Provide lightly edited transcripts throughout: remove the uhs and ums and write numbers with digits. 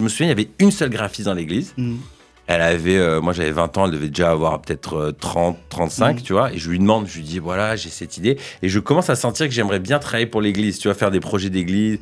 me souviens, il y avait une seule graphiste dans l'église. Elle avait, moi j'avais 20 ans, elle devait déjà avoir peut-être 30, 35, tu vois. Et je lui demande, je lui dis, voilà, j'ai cette idée. Et je commence à sentir que j'aimerais bien travailler pour l'église, tu vois, faire des projets d'église,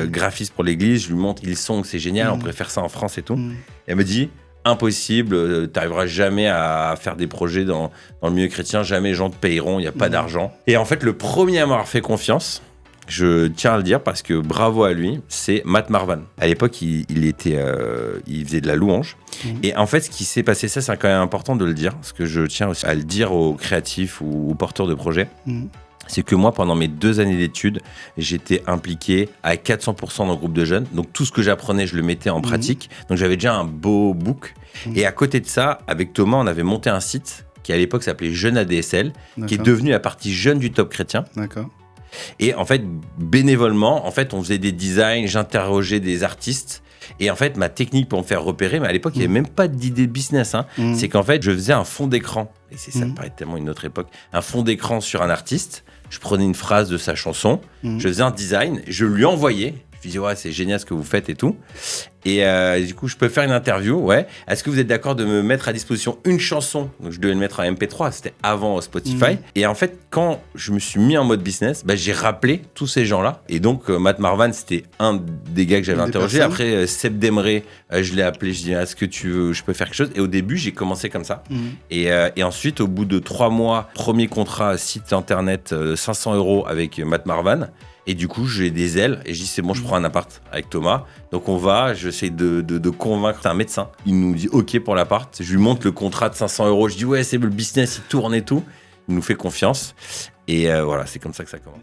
graphiste pour l'église. Je lui montre Hillsong, c'est génial, on pourrait faire ça en France et tout. Et elle me dit, impossible, t'arriveras jamais à faire des projets dans le milieu chrétien, jamais les gens te payeront, il n'y a pas d'argent. Et en fait, le premier à m'avoir fait confiance, je tiens à le dire parce que bravo à lui, c'est Matt Marvan. À l'époque, il faisait de la louange. Et en fait, ce qui s'est passé, ça, c'est quand même important de le dire, parce que je tiens aussi à le dire aux créatifs ou aux porteurs de projets. C'est que moi, pendant mes 2 années d'études, j'étais impliqué à 400% dans le groupe de jeunes. Donc, tout ce que j'apprenais, je le mettais en pratique. Donc, j'avais déjà un beau book. Et à côté de ça, avec Thomas, on avait monté un site qui, à l'époque, s'appelait Jeune ADSL, qui est devenu la partie jeune du Top Chrétien. D'accord. Et en fait, bénévolement, en fait, on faisait des designs, j'interrogeais des artistes. Et en fait, ma technique pour me faire repérer, mais à l'époque, il n'y avait même pas d'idée de business. C'est qu'en fait, je faisais un fond d'écran. Et c'est ça me paraît tellement une autre époque. Un fond d'écran sur un artiste. Je prenais une phrase de sa chanson. Je faisais un design. Je lui envoyais. Je lui disais, ouais, c'est génial ce que vous faites et tout. Et du coup, je peux faire une interview, ouais. Est-ce que vous êtes d'accord de me mettre à disposition une chanson? Donc, je devais le mettre en MP3, c'était avant Spotify. Et en fait, quand je me suis mis en mode business, j'ai rappelé tous ces gens-là. Et donc, Matt Marvan, c'était un des gars que j'avais interrogé. Après, Seb Demré, je l'ai appelé, je dis, est-ce que tu veux, je peux faire quelque chose? Et au début, j'ai commencé comme ça. Et ensuite, au bout de 3 mois, premier contrat, site internet, 500 € avec Matt Marvan. Et du coup, j'ai des ailes et je dis, c'est bon, je prends un appart avec Thomas. Donc on va, j'essaie de convaincre un médecin. Il nous dit OK pour l'appart. Je lui montre le contrat de 500 €. Je dis, ouais, c'est le business, il tourne et tout. Il nous fait confiance. Et voilà, c'est comme ça que ça commence.